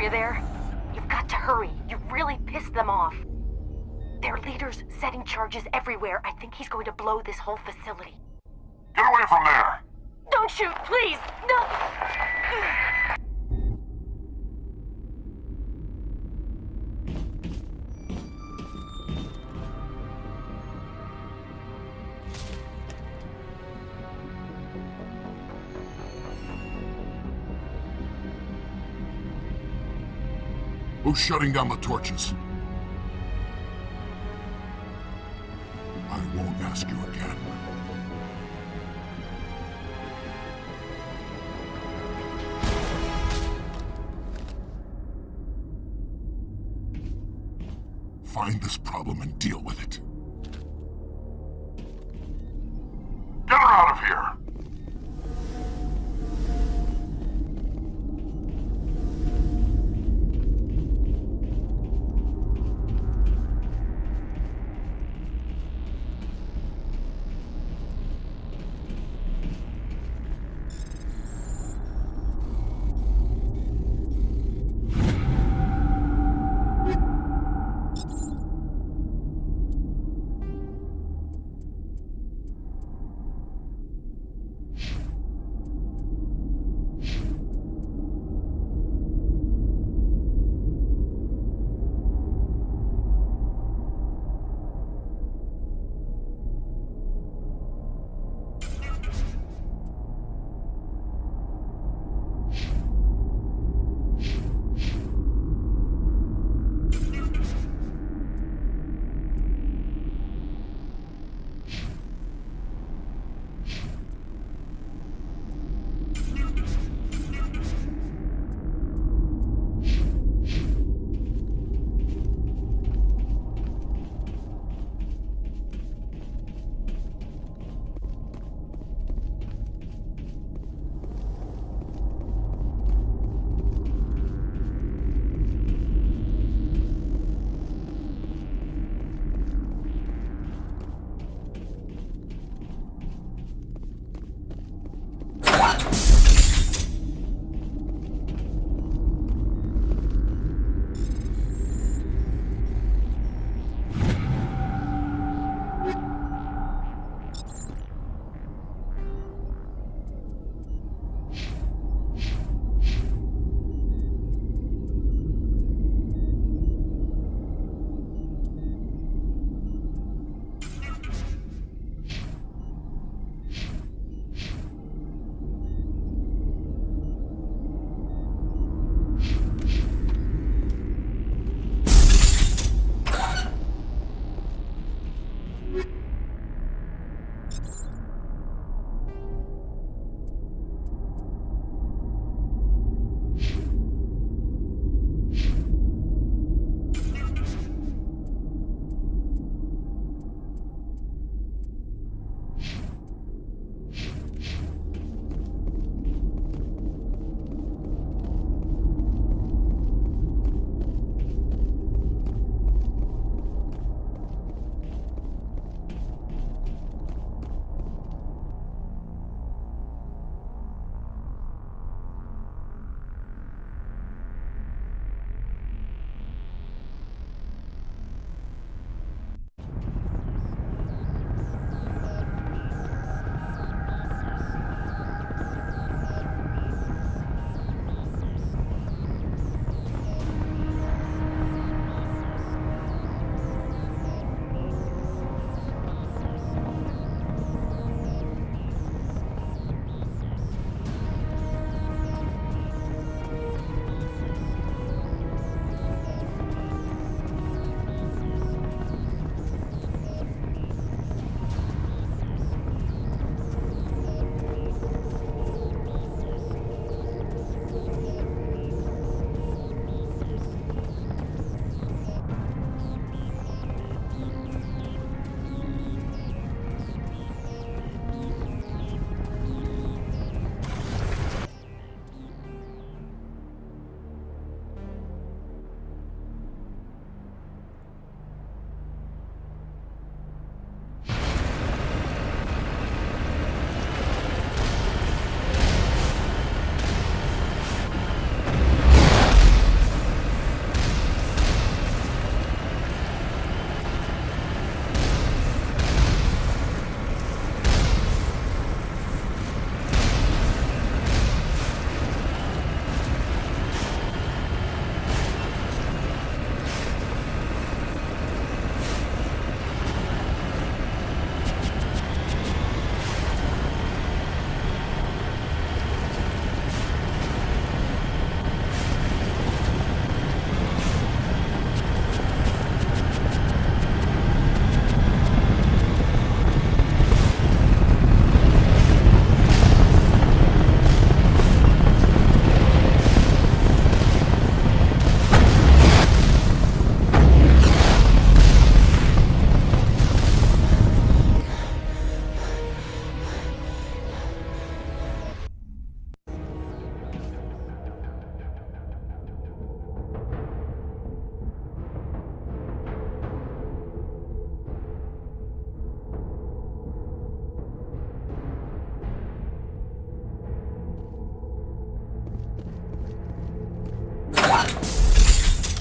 you there? You've got to hurry. You've really pissed them off. Their leader's setting charges everywhere. I think he's going to blow this whole facility. Get away from there! Don't shoot, please! No! Who's shutting down the torches? I won't ask you again. Find this problem and deal with it. Get her out of here!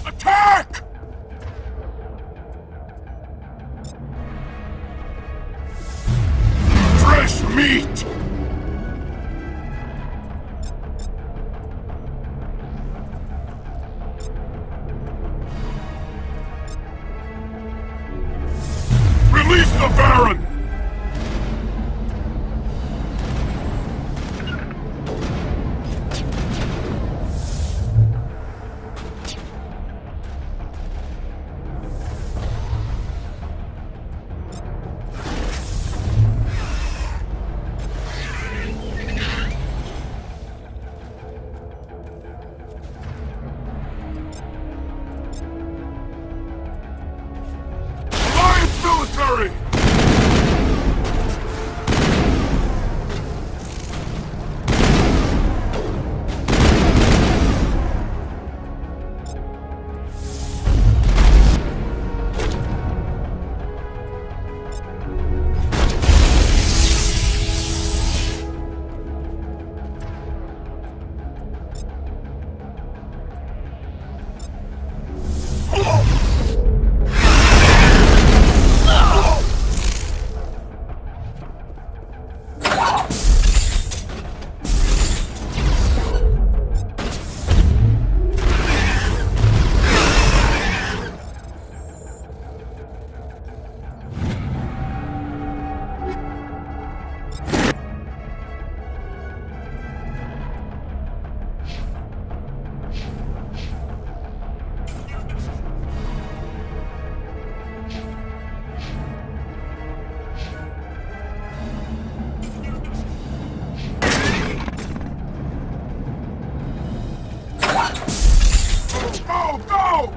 Attack! Fresh meat! Release the Baron! Military! Go! Go!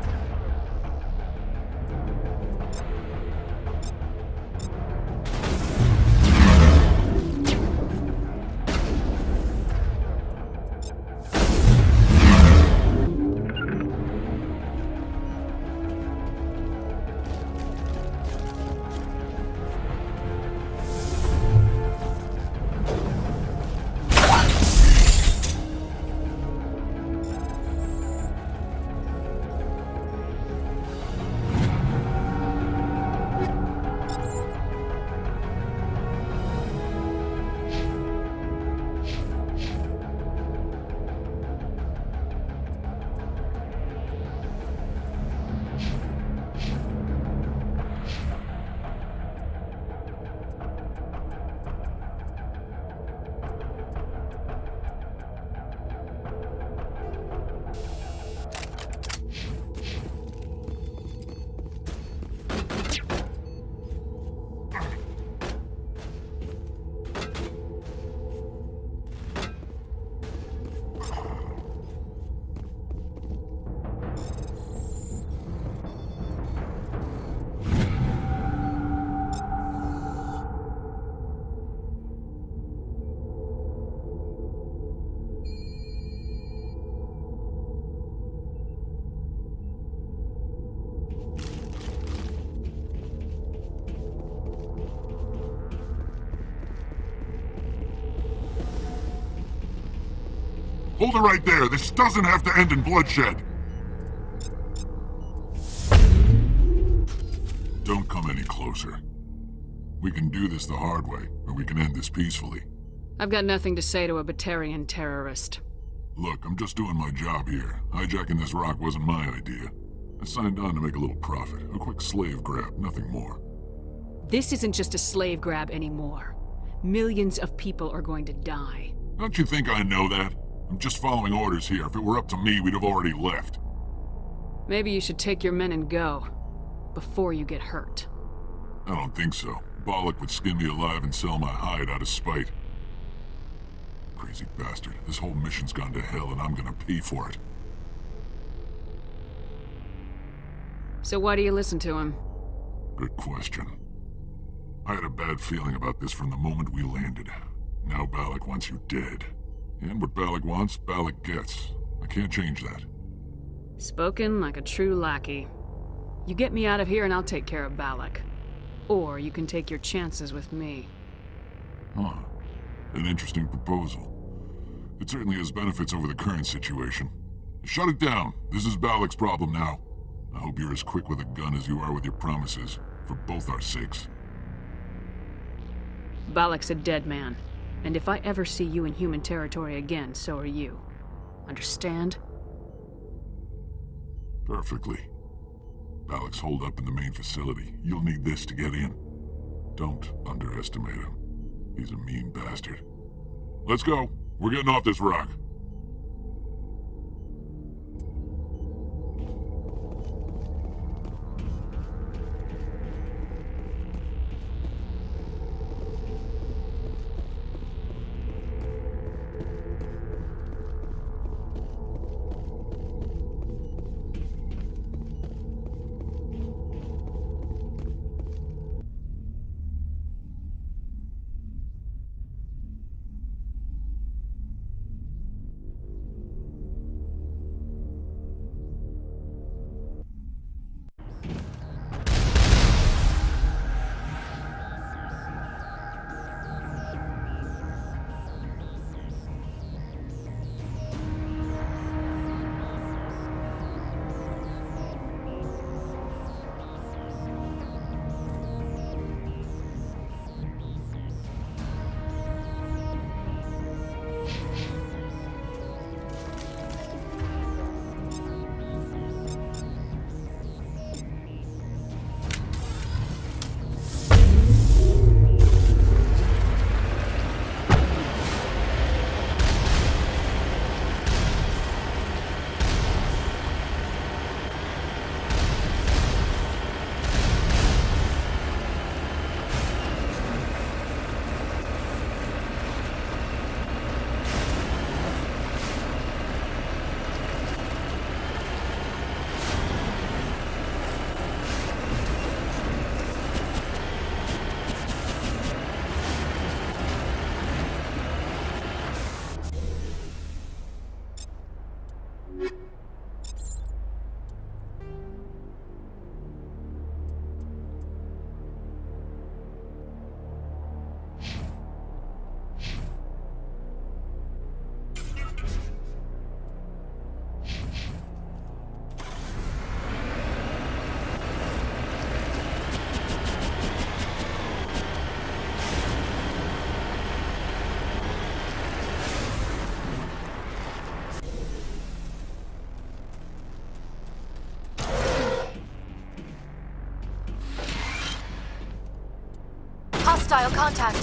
Hold it right there. This doesn't have to end in bloodshed. Don't come any closer. We can do this the hard way, or we can end this peacefully. I've got nothing to say to a batarian terrorist. Look, I'm just doing my job here. Hijacking this rock wasn't my idea. I signed on to make a little profit. A quick slave grab, nothing more. This isn't just a slave grab anymore. Millions of people are going to die. Don't you think I know that? I'm just following orders here. If it were up to me, we'd have already left. Maybe you should take your men and go, before you get hurt. I don't think so. Bollock would skin me alive and sell my hide out of spite. Crazy bastard. This whole mission's gone to hell and I'm gonna pay for it. So why do you listen to him? Good question. I had a bad feeling about this from the moment we landed. Now Bollock wants you dead. And what Bollock wants, Bollock gets. I can't change that. Spoken like a true lackey. You get me out of here and I'll take care of Bollock. Or you can take your chances with me. Huh. An interesting proposal. It certainly has benefits over the current situation. Shut it down. This is Balak's problem now. I hope you're as quick with a gun as you are with your promises, for both our sakes. Balak's a dead man, and if I ever see you in human territory again, so are you. Understand? Perfectly. Balak's holed up in the main facility. You'll need this to get in. Don't underestimate him. He's a mean bastard. Let's go. We're getting off this rock. Hostile contact.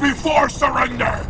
before surrender!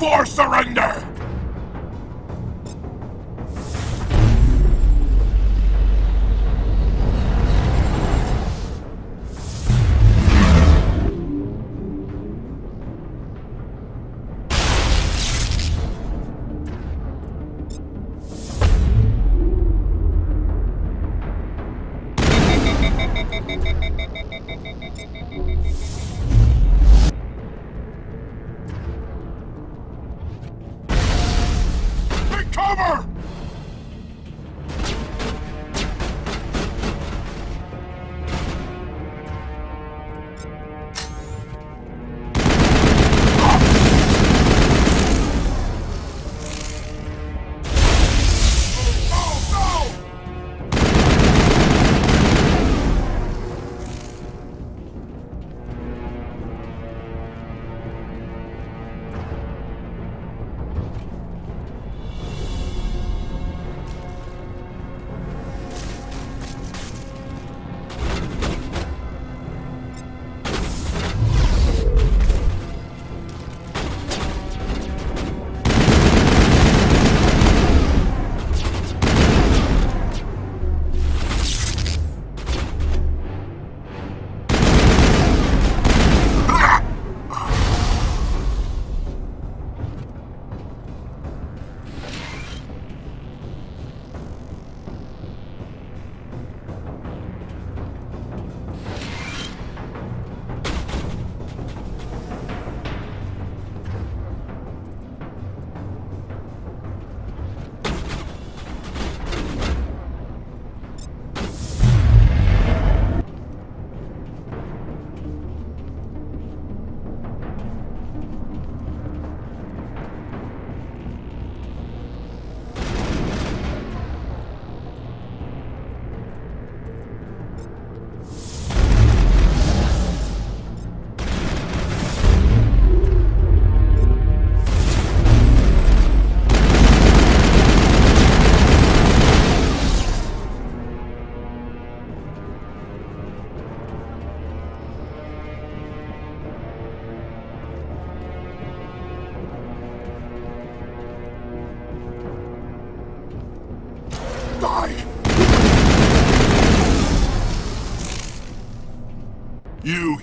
before surrender!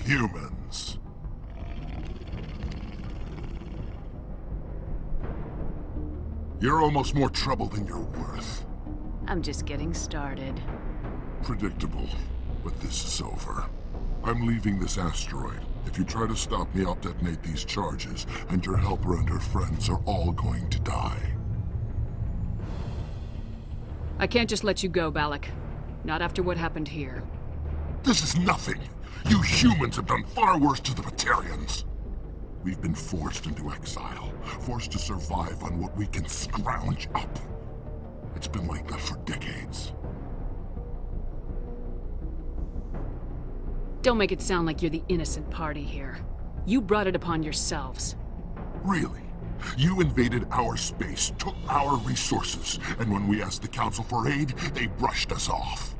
humans. You're almost more trouble than you're worth. I'm just getting started. Predictable, but this is over. I'm leaving this asteroid. If you try to stop me, I'll detonate these charges, and your helper and her friends are all going to die. I can't just let you go, Balak. Not after what happened here. This is nothing! You humans have done far worse to the batarians! We've been forced into exile, forced to survive on what we can scrounge up. It's been like that for decades. Don't make it sound like you're the innocent party here. You brought it upon yourselves. Really? You invaded our space, took our resources, and when we asked the Council for aid, they brushed us off.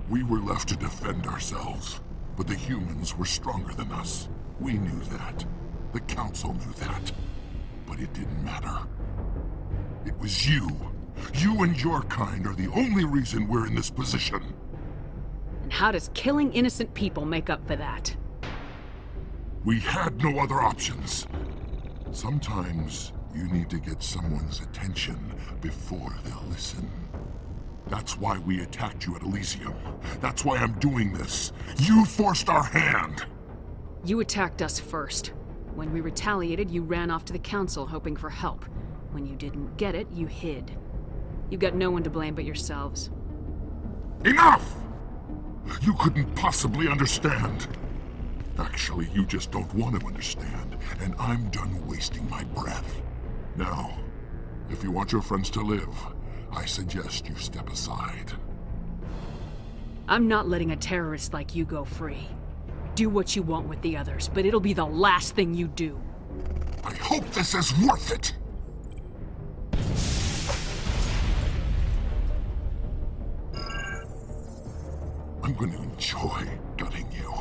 We were left to defend ourselves, but the humans were stronger than us. We knew that. The Council knew that. But it didn't matter. It was you. You and your kind are the only reason we're in this position. And how does killing innocent people make up for that? We had no other options. Sometimes you need to get someone's attention before they'll listen. That's why we attacked you at Elysium. That's why I'm doing this. You forced our hand! You attacked us first. When we retaliated, you ran off to the Council hoping for help. When you didn't get it, you hid. You've got no one to blame but yourselves. Enough! You couldn't possibly understand. Actually, you just don't want to understand, and I'm done wasting my breath. Now, if you want your friends to live, I suggest you step aside. I'm not letting a terrorist like you go free. Do what you want with the others, but it'll be the last thing you do. I hope this is worth it! I'm going to enjoy gutting you.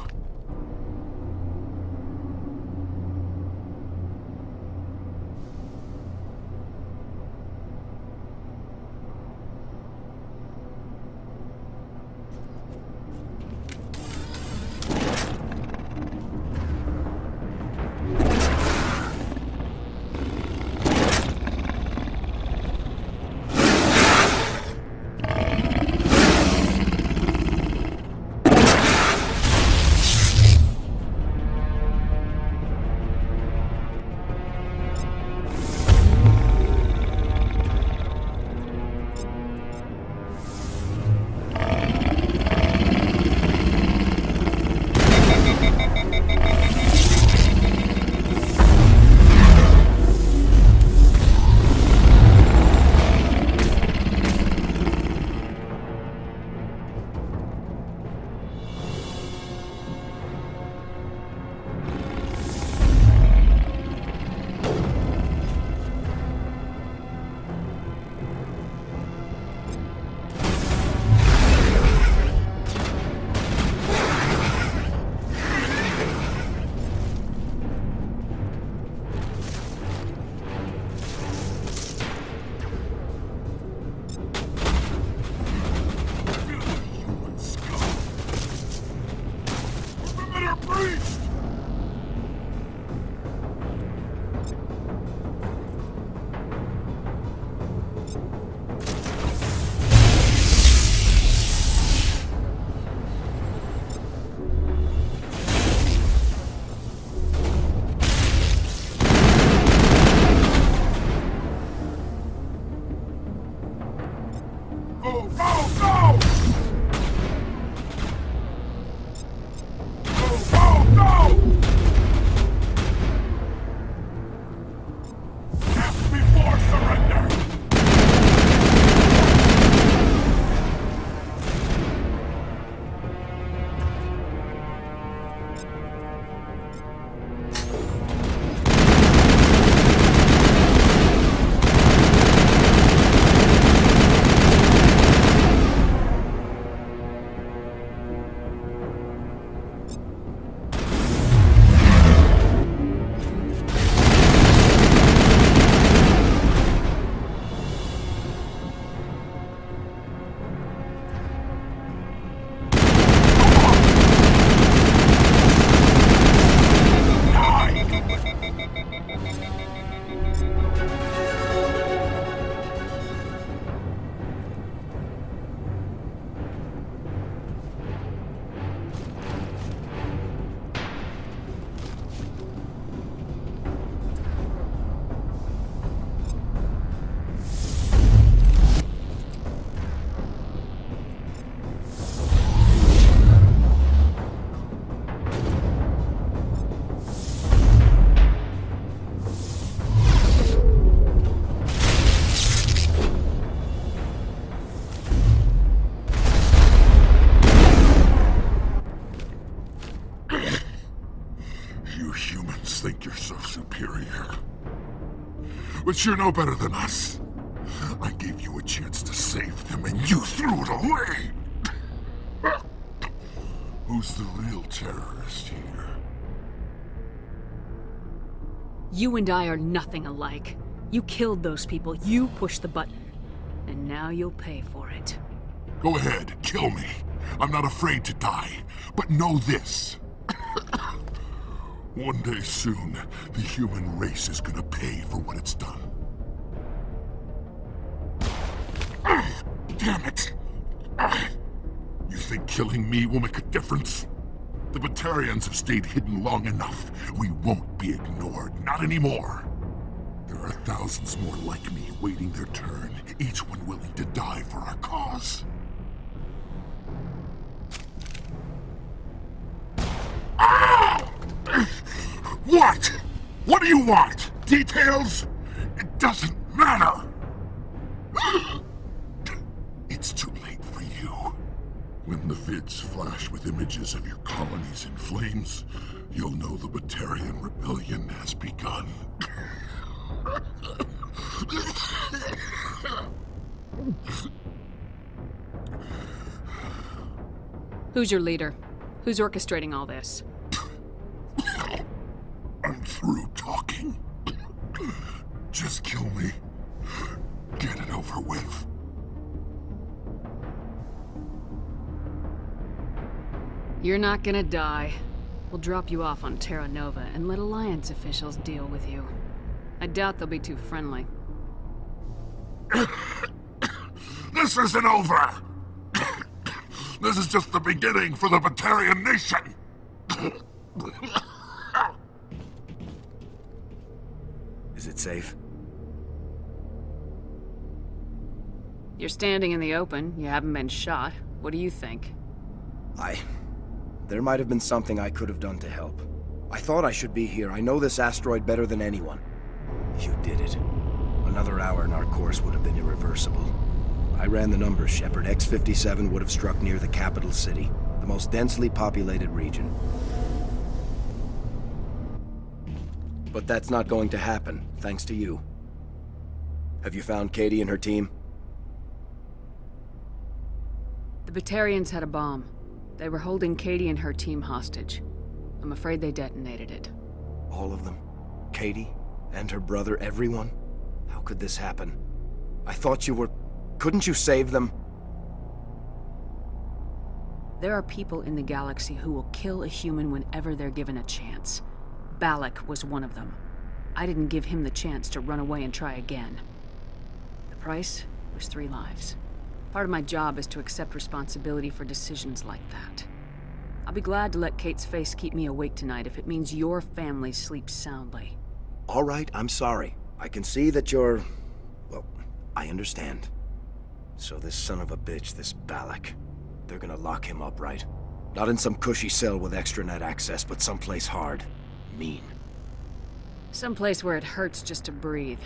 You humans think you're so superior. But you're no better than us. I gave you a chance to save them, and you threw it away! Who's the real terrorist here? You and I are nothing alike. You killed those people, you pushed the button. And now you'll pay for it. Go ahead, kill me. I'm not afraid to die. But know this. One day soon, the human race is gonna pay for what it's done. Damn it! You think killing me will make a difference? The Batarians have stayed hidden long enough. We won't be ignored, not anymore. There are thousands more like me waiting their turn, each one willing to die for our cause. What? What do you want? Details? It doesn't matter! It's too late for you. When the vids flash with images of your colonies in flames, you'll know the Batarian rebellion has begun. Who's your leader? Who's orchestrating all this? I'm through talking. Just kill me. Get it over with. You're not gonna die. We'll drop you off on Terra Nova and let Alliance officials deal with you. I doubt they'll be too friendly. This isn't over! This is just the beginning for the Batarian nation! Is it safe? You're standing in the open. You haven't been shot. What do you think? There might have been something I could have done to help. I thought I should be here. I know this asteroid better than anyone. You did it. Another hour and our course would have been irreversible. I ran the numbers, Shepard. X57 would have struck near the capital city, the most densely populated region. But that's not going to happen, thanks to you. Have you found Katie and her team? The Batarians had a bomb. They were holding Katie and her team hostage. I'm afraid they detonated it. All of them? Katie? And her brother, everyone? How could this happen? I thought you were... Couldn't you save them? There are people in the galaxy who will kill a human whenever they're given a chance. Balak was one of them. I didn't give him the chance to run away and try again. The price was 3 lives. Part of my job is to accept responsibility for decisions like that. I'll be glad to let Kate's face keep me awake tonight if it means your family sleeps soundly. All right, I'm sorry. I can see that you're... Well, I understand. So this son of a bitch, this Balak, they're gonna lock him up, right? Not in some cushy cell with extranet access, but someplace hard. Mean. Someplace where it hurts just to breathe.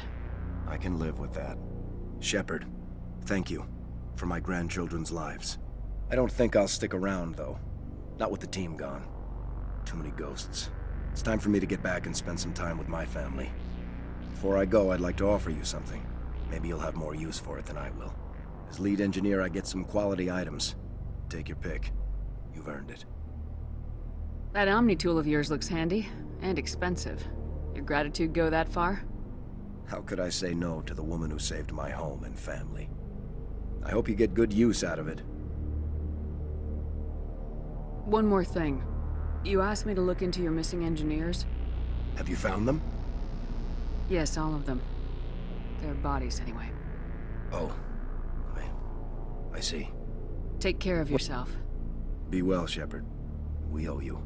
I can live with that. Shepard, thank you for my grandchildren's lives. I don't think I'll stick around, though. Not with the team gone. Too many ghosts. It's time for me to get back and spend some time with my family. Before I go, I'd like to offer you something. Maybe you'll have more use for it than I will. As lead engineer, I get some quality items. Take your pick. You've earned it. That Omni tool of yours looks handy and expensive. Your gratitude go that far? How could I say no to the woman who saved my home and family? I hope you get good use out of it. One more thing. You asked me to look into your missing engineers? Have you found them? Yes, all of them. Their bodies, anyway. Oh. I see. Take care of yourself. Be well, Shepard. We owe you.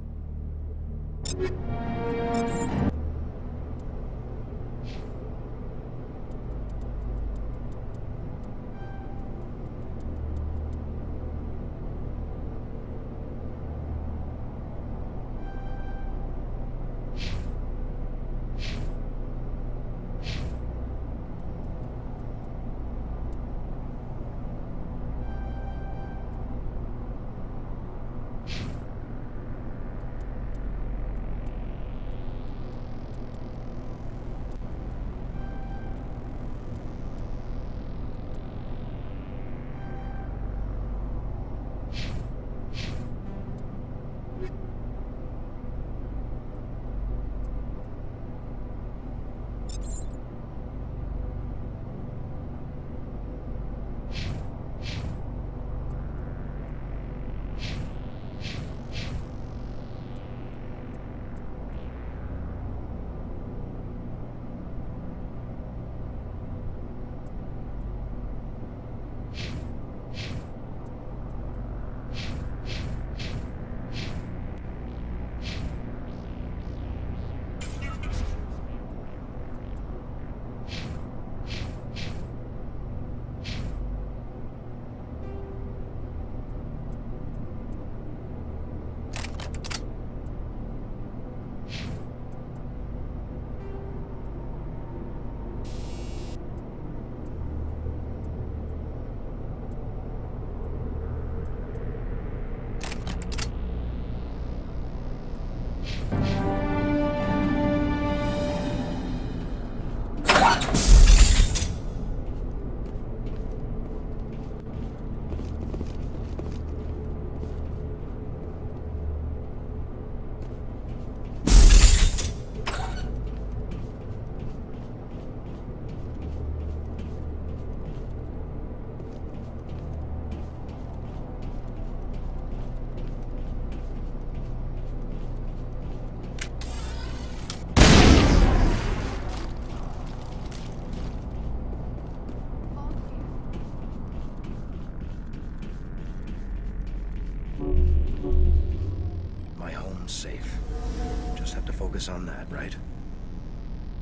focus on that, right?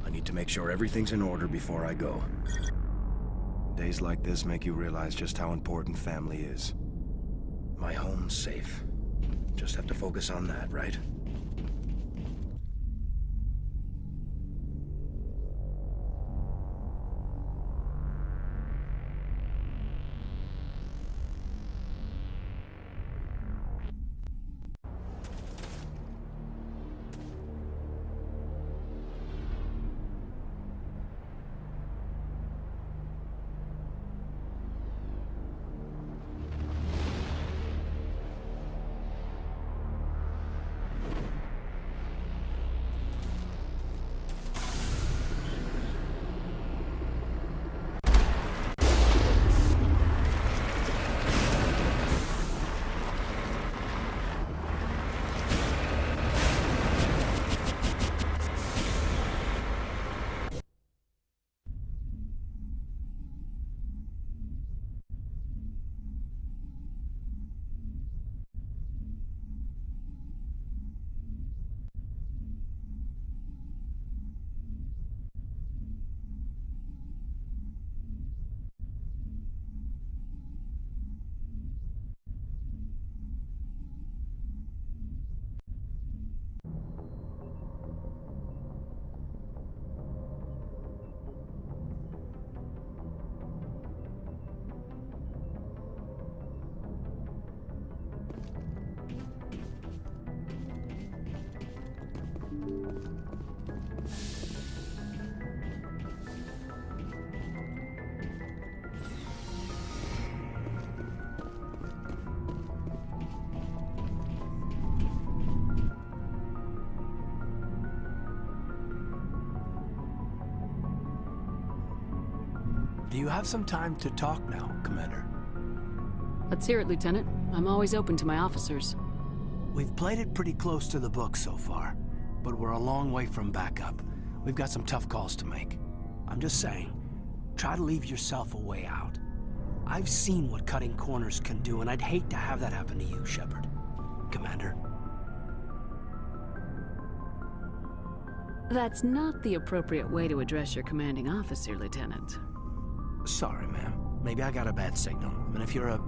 I need to make sure everything's in order before I go. Days like this make you realize just how important family is. My home's safe. Just have to focus on that, right? Do you have some time to talk now, Commander? Let's hear it, Lieutenant. I'm always open to my officers. We've played it pretty close to the book so far, but we're a long way from backup. We've got some tough calls to make. I'm just saying, try to leave yourself a way out. I've seen what cutting corners can do, and I'd hate to have that happen to you, Shepard. Commander? That's not the appropriate way to address your commanding officer, Lieutenant. Sorry, ma'am. Maybe I got a bad signal. I mean, if you're a...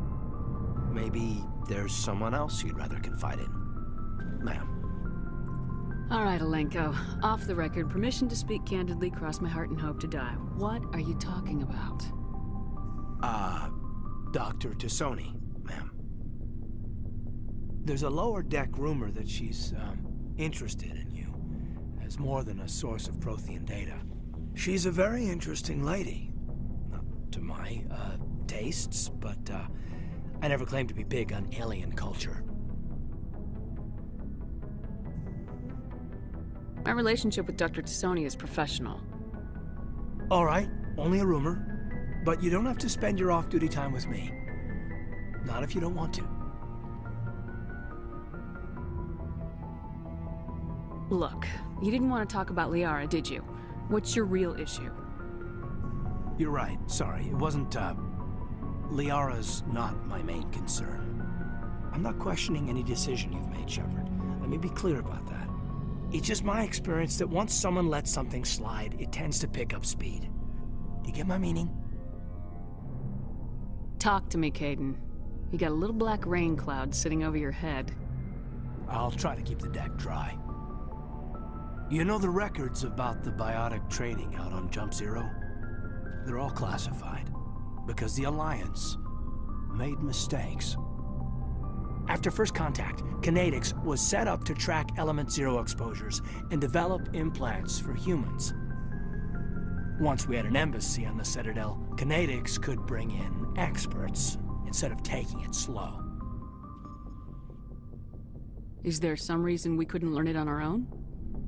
Maybe there's someone else you'd rather confide in. Ma'am. All right, Alenko. Off the record, permission to speak candidly, cross my heart and hope to die. What are you talking about? Dr. Tassoni, ma'am. There's a lower deck rumor that she's, interested in you as more than a source of Prothean data. She's a very interesting lady. Not to my, tastes, but, I never claimed to be big on alien culture. My relationship with Dr. Tassoni is professional. All right, only a rumor. But you don't have to spend your off-duty time with me. Not if you don't want to. Look, you didn't want to talk about Liara, did you? What's your real issue? You're right, sorry. It wasn't, Liara's not my main concern. I'm not questioning any decision you've made, Shepard. Let me be clear about that. It's just my experience that once someone lets something slide, it tends to pick up speed. Do you get my meaning? Talk to me, Caden. You got a little black rain cloud sitting over your head. I'll try to keep the deck dry. You know the records about the biotic trading out on Jump Zero? They're all classified, because the Alliance made mistakes. After first contact, Kinetics was set up to track Element Zero exposures and develop implants for humans. Once we had an embassy on the Citadel, Kinetics could bring in experts instead of taking it slow. Is there some reason we couldn't learn it on our own?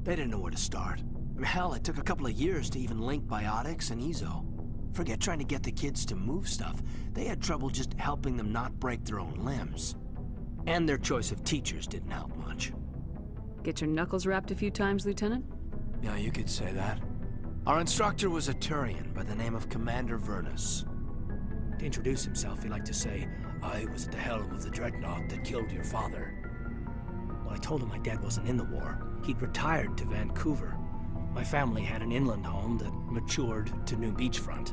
They didn't know where to start. Hell, it took a couple of years to even link biotics and Ezo. Forget trying to get the kids to move stuff. They had trouble just helping them not break their own limbs. And their choice of teachers didn't help much. Get your knuckles rapped a few times, Lieutenant? Yeah, you could say that. Our instructor was a Turian by the name of Commander Vernus. To introduce himself, he liked to say, "I was at the helm of the dreadnought that killed your father." When I told him my dad wasn't in the war, He'd retired to Vancouver. My family had an inland home that matured to new beachfront.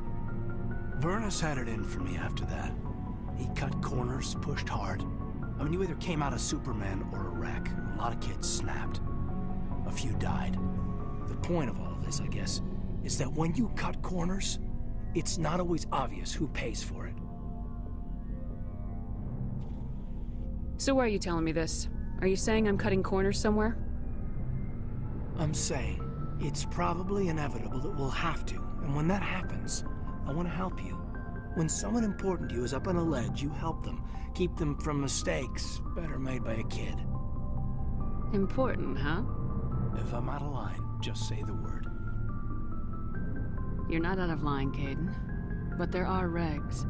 Vernus had it in for me after that. He cut corners, pushed hard. I mean, you either came out a Superman or a wreck. A lot of kids snapped. A few died. The point of all of this, I guess, is that when you cut corners, it's not always obvious who pays for it. So why are you telling me this? Are you saying I'm cutting corners somewhere? I'm saying it's probably inevitable that we'll have to, and when that happens, I want to help you. When someone important to you is up on a ledge, you help them. Keep them from mistakes better made by a kid. Important, huh? If I'm out of line, just say the word. You're not out of line, Caden. But there are regs.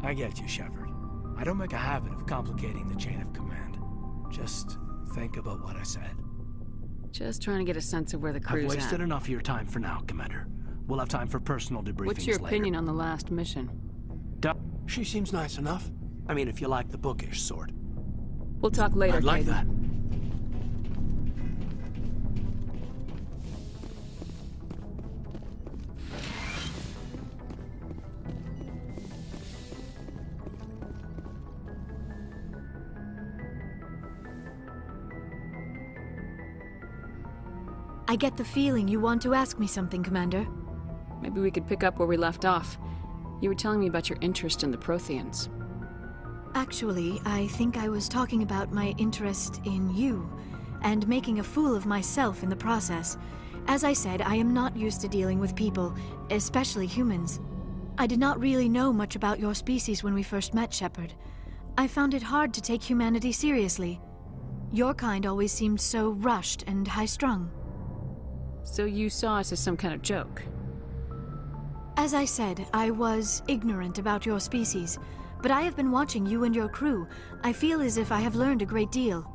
I get you, Shepard. I don't make a habit of complicating the chain of command. Just think about what I said. Just trying to get a sense of where the crew's I've wasted at. enough of your time for now, Commander. We'll have time for personal debriefings What's your later. opinion on the last mission? She seems nice enough. I mean, if you like the bookish sort. We'll talk later, I'd like Caden. that. I get the feeling you want to ask me something, Commander. Maybe we could pick up where we left off. You were telling me about your interest in the Protheans. Actually, I think I was talking about my interest in you, and making a fool of myself in the process. As I said, I am not used to dealing with people, especially humans. I did not really know much about your species when we first met, Shepard. I found it hard to take humanity seriously. Your kind always seemed so rushed and high-strung. So you saw us as some kind of joke? As I said, I was ignorant about your species, but I have been watching you and your crew. I feel as if I have learned a great deal.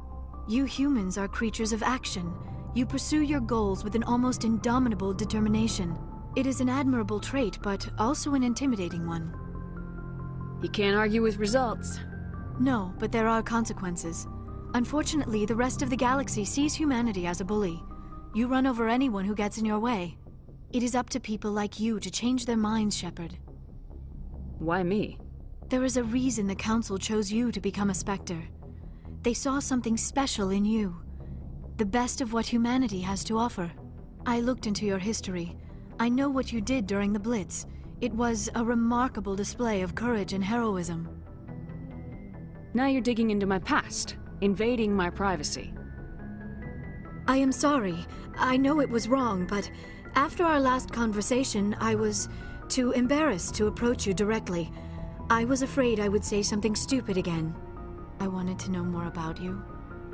You humans are creatures of action. You pursue your goals with an almost indomitable determination. It is an admirable trait, but also an intimidating one. You can't argue with results. No, but there are consequences. Unfortunately, the rest of the galaxy sees humanity as a bully. You run over anyone who gets in your way. It is up to people like you to change their minds, Shepard. Why me? There is a reason the Council chose you to become a Spectre. They saw something special in you. The best of what humanity has to offer. I looked into your history. I know what you did during the Blitz. It was a remarkable display of courage and heroism. Now you're digging into my past, invading my privacy. I am sorry. I know it was wrong, but after our last conversation, I was too embarrassed to approach you directly. I was afraid I would say something stupid again. I wanted to know more about you,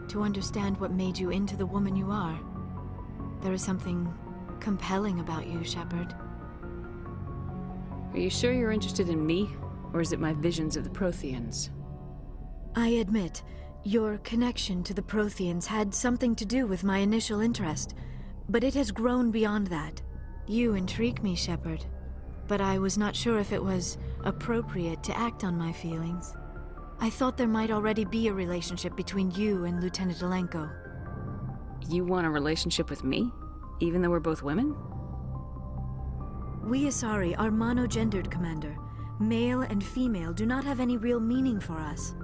to understand what made you into the woman you are. There is something compelling about you, Shepard. Are you sure you're interested in me, or is it my visions of the Protheans? I admit, your connection to the Protheans had something to do with my initial interest, but it has grown beyond that. You intrigue me, Shepard, but I was not sure if it was appropriate to act on my feelings. I thought there might already be a relationship between you and Lieutenant Alenko. You want a relationship with me, even though we're both women? We Asari are monogendered, Commander. Male and female do not have any real meaning for us.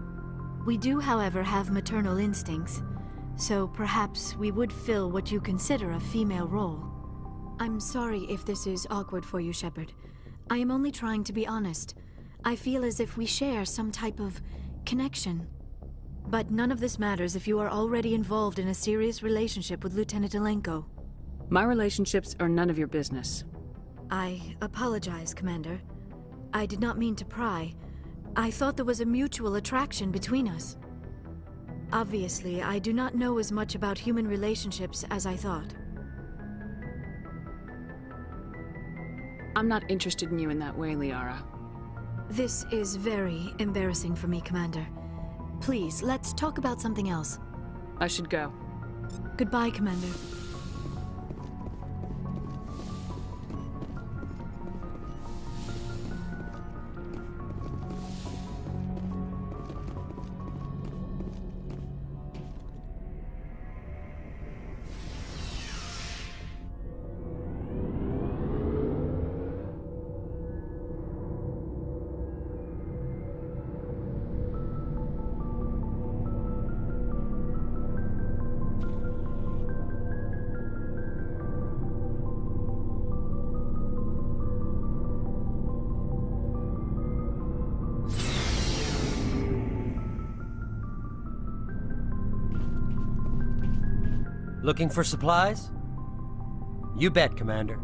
We do, however, have maternal instincts, so perhaps we would fill what you consider a female role. I'm sorry if this is awkward for you, Shepard. I am only trying to be honest. I feel as if we share some type of connection. But none of this matters if you are already involved in a serious relationship with Lieutenant Alenko. My relationships are none of your business. I apologize, Commander. I did not mean to pry. I thought there was a mutual attraction between us. Obviously, I do not know as much about human relationships as I thought. I'm not interested in you in that way, Liara. This is very embarrassing for me, Commander. Please, let's talk about something else. I should go. Goodbye, Commander. Looking for supplies? You bet, Commander.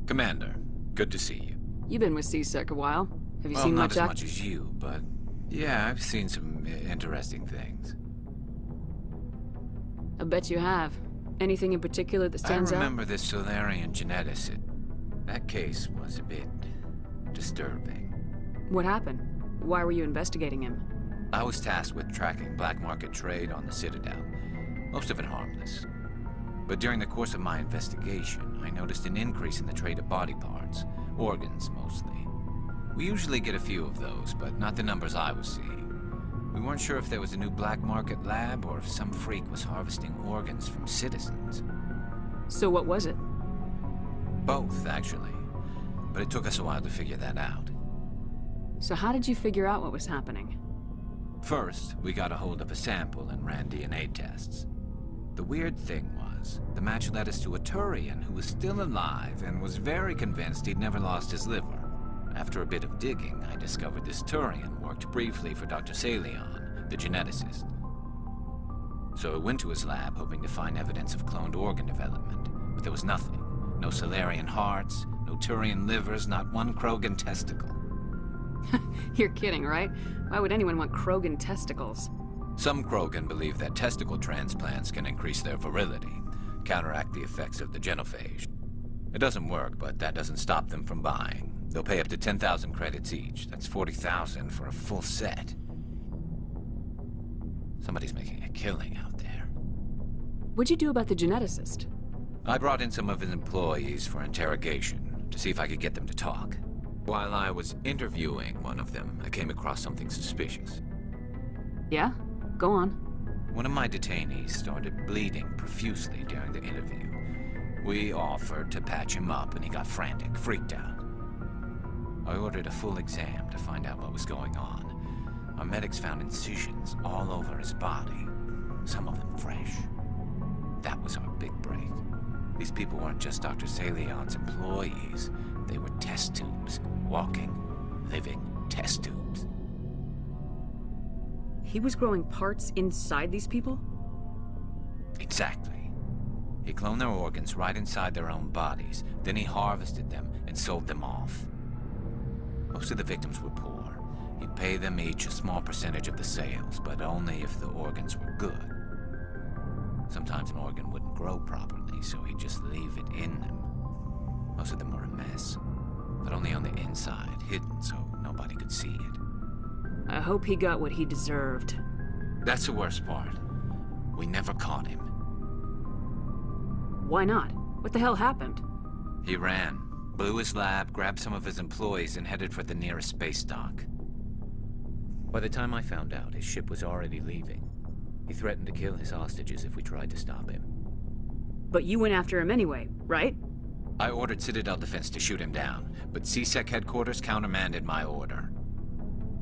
Commander, good to see you. You've been with C-Sec a while. Have you Well, seen not much as much as you, but yeah, I've seen some interesting things. I bet you have. Anything in particular that stands I out? remember this Solarian geneticist. That case was a bit disturbing. What happened? Why were you investigating him? I was tasked with tracking black market trade on the Citadel, most of it harmless. But during the course of my investigation, I noticed an increase in the trade of body parts, organs mostly. We usually get a few of those, but not the numbers I was seeing. We weren't sure if there was a new black market lab or if some freak was harvesting organs from citizens. So what was it? Both, actually. But it took us a while to figure that out. So how did you figure out what was happening? First, we got a hold of a sample and ran DNA tests. The weird thing was, the match led us to a Turian who was still alive and was very convinced he'd never lost his liver. After a bit of digging, I discovered this Turian worked briefly for Dr. Salion, the geneticist. So I went to his lab hoping to find evidence of cloned organ development, but there was nothing. No Solarian hearts, no Turian livers, not one Krogan testicle. You're kidding, right? Why would anyone want Krogan testicles? Some Krogan believe that testicle transplants can increase their virility, counteract the effects of the genophage. It doesn't work, but that doesn't stop them from buying. They'll pay up to 10,000 credits each. That's 40,000 for a full set. Somebody's making a killing out there. What'd you do about the geneticist? I brought in some of his employees for interrogation, to see if I could get them to talk. While I was interviewing one of them, I came across something suspicious. Yeah? Go on. One of my detainees started bleeding profusely during the interview. We offered to patch him up, and he got frantic, freaked out. I ordered a full exam to find out what was going on. Our medics found incisions all over his body, some of them fresh. That was our big break. These people weren't just Dr. Salion's employees. They were test tubes. Walking, living test tubes. He was growing parts inside these people? Exactly. He cloned their organs right inside their own bodies. Then he harvested them and sold them off. Most of the victims were poor. He'd pay them each a small percentage of the sales, but only if the organs were good. Sometimes an organ wouldn't grow properly, so he'd just leave it in them. Most of them were a mess, but only on the inside, hidden so nobody could see it. I hope he got what he deserved. That's the worst part. We never caught him. Why not? What the hell happened? He ran, blew his lab, grabbed some of his employees, and headed for the nearest space dock. By the time I found out, his ship was already leaving. He threatened to kill his hostages if we tried to stop him. But you went after him anyway, right? I ordered Citadel Defense to shoot him down, but C-Sec headquarters countermanded my order.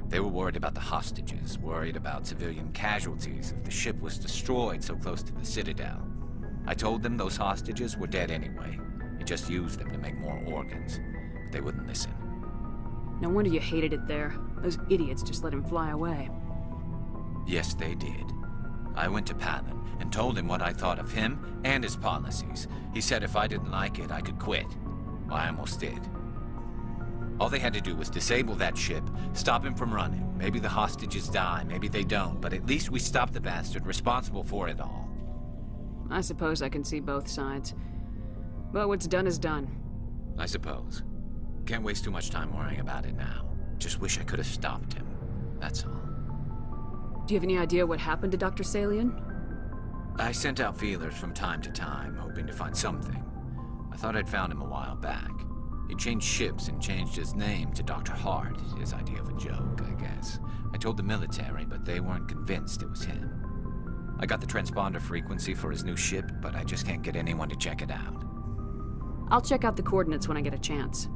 They were worried about the hostages, worried about civilian casualties if the ship was destroyed so close to the Citadel. I told them those hostages were dead anyway. He just used them to make more organs, but they wouldn't listen. No wonder you hated it there. Those idiots just let him fly away. Yes, they did. I went to Palin and told him what I thought of him and his policies. He said if I didn't like it, I could quit. Well, I almost did. All they had to do was disable that ship, stop him from running. Maybe the hostages die, maybe they don't, but at least we stopped the bastard responsible for it all. I suppose I can see both sides. But what's done is done. I suppose. Can't waste too much time worrying about it now. Just wish I could have stopped him. That's all. Do you have any idea what happened to Dr. Salion? I sent out feelers from time to time, hoping to find something. I thought I'd found him a while back. He changed ships and changed his name to Dr. Hart, his idea of a joke, I guess. I told the military, but they weren't convinced it was him. I got the transponder frequency for his new ship, but I just can't get anyone to check it out. I'll check out the coordinates when I get a chance.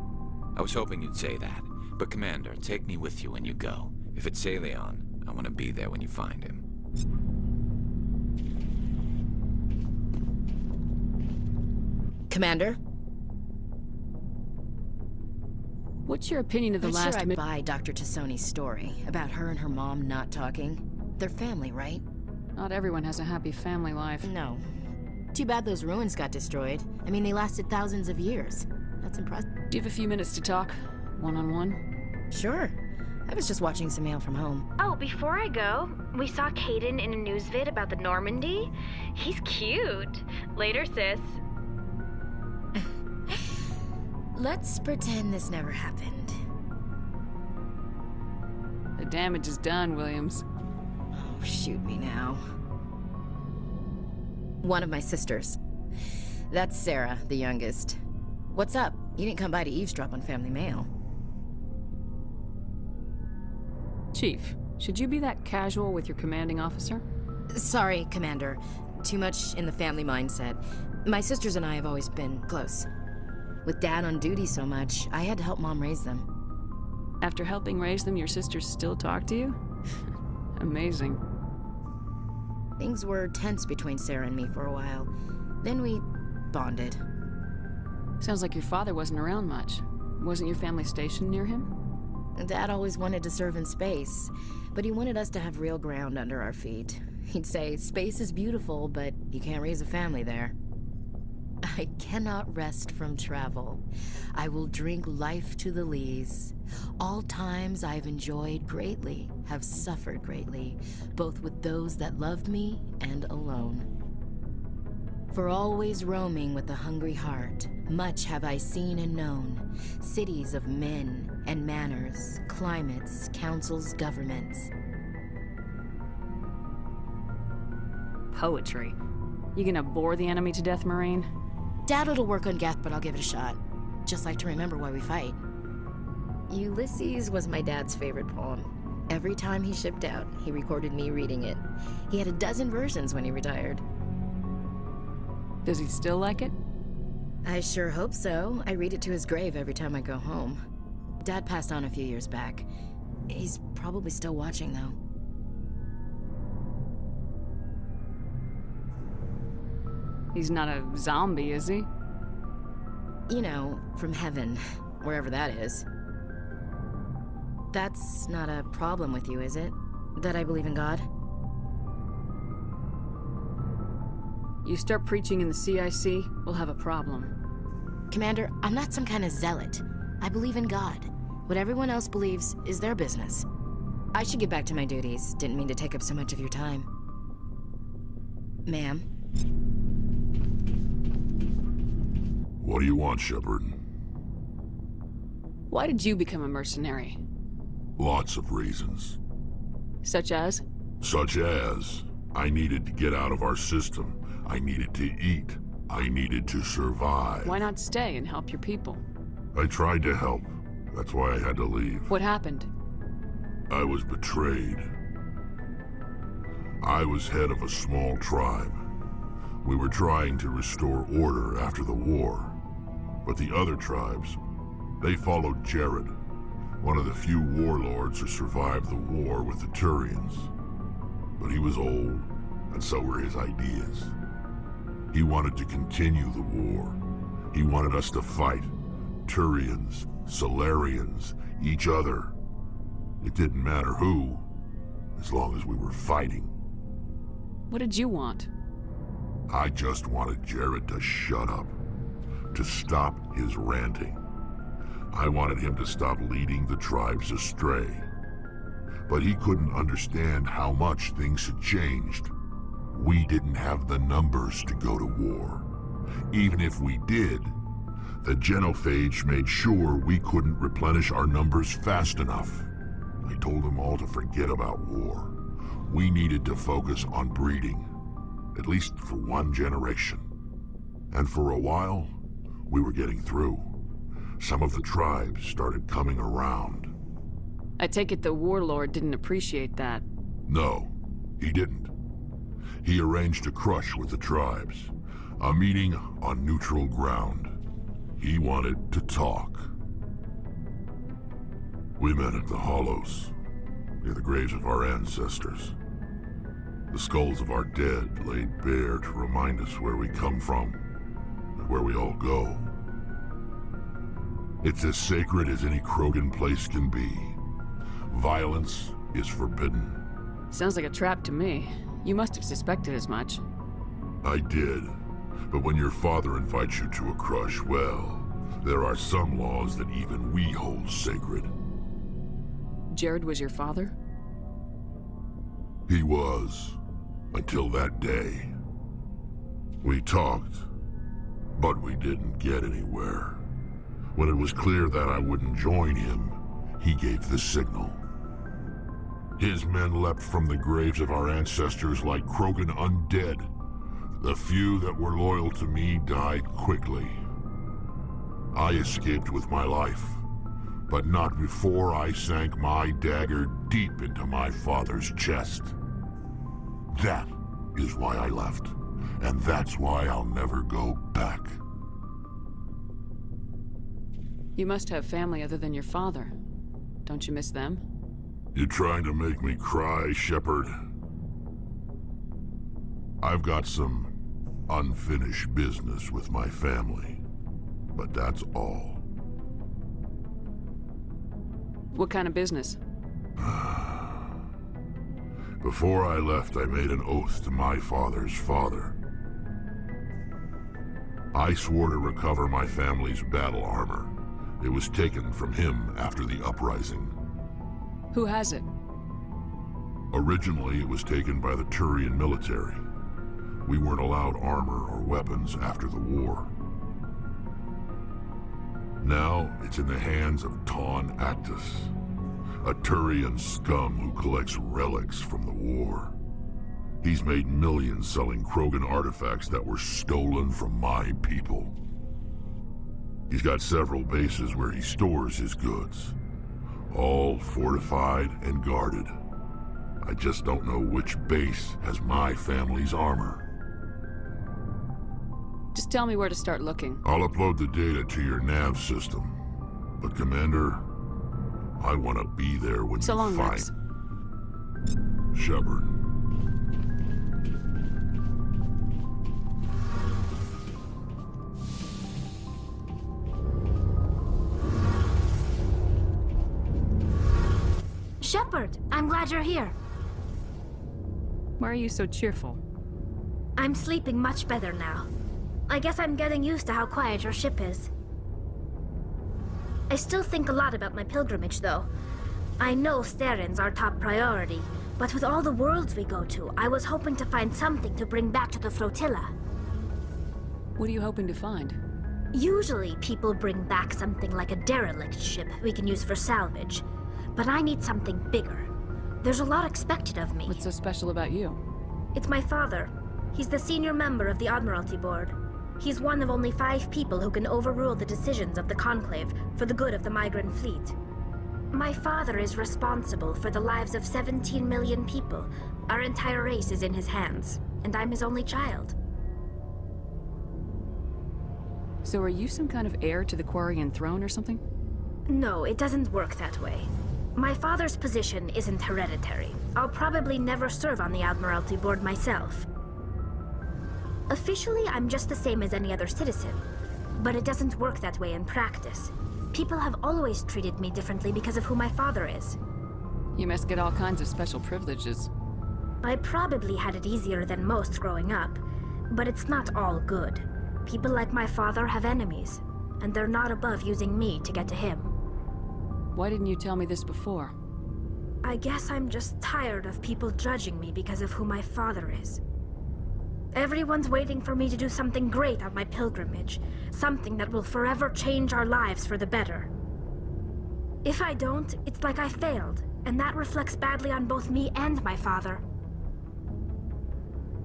I was hoping you'd say that. But Commander, take me with you when you go. If it's Salion, I want to be there when you find him. Commander? What's your opinion of the I'm last sure I'd buy Dr. Tassoni's story about her and her mom not talking. They're family, right? Not everyone has a happy family life. No. Too bad those ruins got destroyed. I mean, they lasted thousands of years. That's impressive. Do you have a few minutes to talk? One-on-one? Sure. I was just watching some mail from home. Oh, before I go, we saw Caden in a news vid about the Normandy. He's cute. Later, sis. Let's pretend this never happened. The damage is done, Williams. Oh, shoot me now. One of my sisters. That's Sarah, the youngest. What's up? You didn't come by to eavesdrop on family mail. Chief, should you be that casual with your commanding officer? Sorry, Commander. Too much in the family mindset. My sisters and I have always been close. With Dad on duty so much, I had to help Mom raise them. After helping raise them, your sisters still talk to you? Amazing. Things were tense between Sarah and me for a while. Then we bonded. Sounds like your father wasn't around much. Wasn't your family stationed near him? Dad always wanted to serve in space, but he wanted us to have real ground under our feet. He'd say, space is beautiful, but you can't raise a family there. I cannot rest from travel. I will drink life to the lees. All times I've enjoyed greatly, have suffered greatly, both with those that loved me and alone. For always roaming with a hungry heart, much have I seen and known, cities of men and manners, climates, councils, governments. Poetry. You gonna bore the enemy to death, Marine? Dad will work on Geth, but I'll give it a shot. Just like to remember why we fight. Ulysses was my dad's favorite poem. Every time he shipped out, he recorded me reading it. He had a dozen versions when he retired. Does he still like it? I sure hope so. I read it to his grave every time I go home. Dad passed on a few years back. He's probably still watching, though. He's not a zombie, is he? You know, from heaven, wherever that is. That's not a problem with you, is it? That I believe in God? You start preaching in the CIC, we'll have a problem. Commander, I'm not some kind of zealot. I believe in God. What everyone else believes is their business. I should get back to my duties. Didn't mean to take up so much of your time. Ma'am? What do you want, Shepard? Why did you become a mercenary? Lots of reasons. Such as? Such as, I needed to get out of our system. I needed to eat. I needed to survive. Why not stay and help your people? I tried to help. That's why I had to leave. What happened? I was betrayed. I was head of a small tribe. We were trying to restore order after the war. But the other tribes, they followed Jared, one of the few warlords who survived the war with the Turians. But he was old, and so were his ideas. He wanted to continue the war. He wanted us to fight. Turians, Solarians, each other. It didn't matter who, as long as we were fighting. What did you want? I just wanted Jared to shut up, to stop his ranting. I wanted him to stop leading the tribes astray. But he couldn't understand how much things had changed. We didn't have the numbers to go to war. Even if we did, the genophage made sure we couldn't replenish our numbers fast enough. I told them all to forget about war. We needed to focus on breeding, at least for one generation. And for a while, we were getting through. Some of the tribes started coming around. I take it the warlord didn't appreciate that. No, he didn't. He arranged a crush with the tribes, a meeting on neutral ground. He wanted to talk. We met at the Hollows, near the graves of our ancestors. The skulls of our dead laid bare to remind us where we come from and where we all go. It's as sacred as any Krogan place can be. Violence is forbidden. Sounds like a trap to me. You must have suspected as much. I did. But when your father invites you to a crush, well, there are some laws that even we hold sacred. Jared was your father? He was. Until that day. We talked, but we didn't get anywhere. When it was clear that I wouldn't join him, he gave the signal. His men leapt from the graves of our ancestors like Krogan undead. The few that were loyal to me died quickly. I escaped with my life, but not before I sank my dagger deep into my father's chest. That is why I left, and that's why I'll never go back. You must have family other than your father. Don't you miss them? You trying to make me cry, Shepard? I've got some unfinished business with my family, but that's all. What kind of business? Before I left, I made an oath to my father's father. I swore to recover my family's battle armor. It was taken from him after the uprising. Who has it? Originally, it was taken by the Turian military. We weren't allowed armor or weapons after the war. Now, it's in the hands of Ton Actus, a Turian scum who collects relics from the war. He's made millions selling Krogan artifacts that were stolen from my people. He's got several bases where he stores his goods, all fortified and guarded. I just don't know which base has my family's armor. Just tell me where to start looking. I'll upload the data to your nav system. But Commander, I want to be there when So you long, fight. Rex. Shepard. Shepard, I'm glad you're here. Why are you so cheerful? I'm sleeping much better now. I guess I'm getting used to how quiet your ship is. I still think a lot about my pilgrimage, though. I know Starin's our top priority, but with all the worlds we go to, I was hoping to find something to bring back to the flotilla. What are you hoping to find? Usually, people bring back something like a derelict ship we can use for salvage. But I need something bigger. There's a lot expected of me. What's so special about you? It's my father. He's the senior member of the Admiralty Board. He's one of only 5 people who can overrule the decisions of the Conclave for the good of the migrant fleet. My father is responsible for the lives of 17 million people. Our entire race is in his hands, and I'm his only child. So are you some kind of heir to the Quarian throne or something? No, it doesn't work that way. My father's position isn't hereditary. I'll probably never serve on the Admiralty Board myself. Officially, I'm just the same as any other citizen, but it doesn't work that way in practice. People have always treated me differently because of who my father is. You must get all kinds of special privileges. I probably had it easier than most growing up, but it's not all good. People like my father have enemies, and they're not above using me to get to him. Why didn't you tell me this before? I guess I'm just tired of people judging me because of who my father is. Everyone's waiting for me to do something great on my pilgrimage, something that will forever change our lives for the better. If I don't, it's like I failed, and that reflects badly on both me and my father.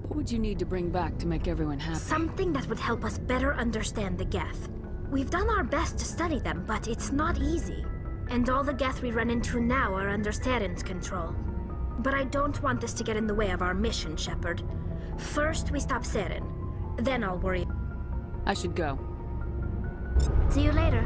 What would you need to bring back to make everyone happy? Something that would help us better understand the Geth. We've done our best to study them, but it's not easy. And all the Geth we run into now are under Starin's control. But I don't want this to get in the way of our mission, Shepard. First, we stop Starin. Then I'll worry. I should go. See you later.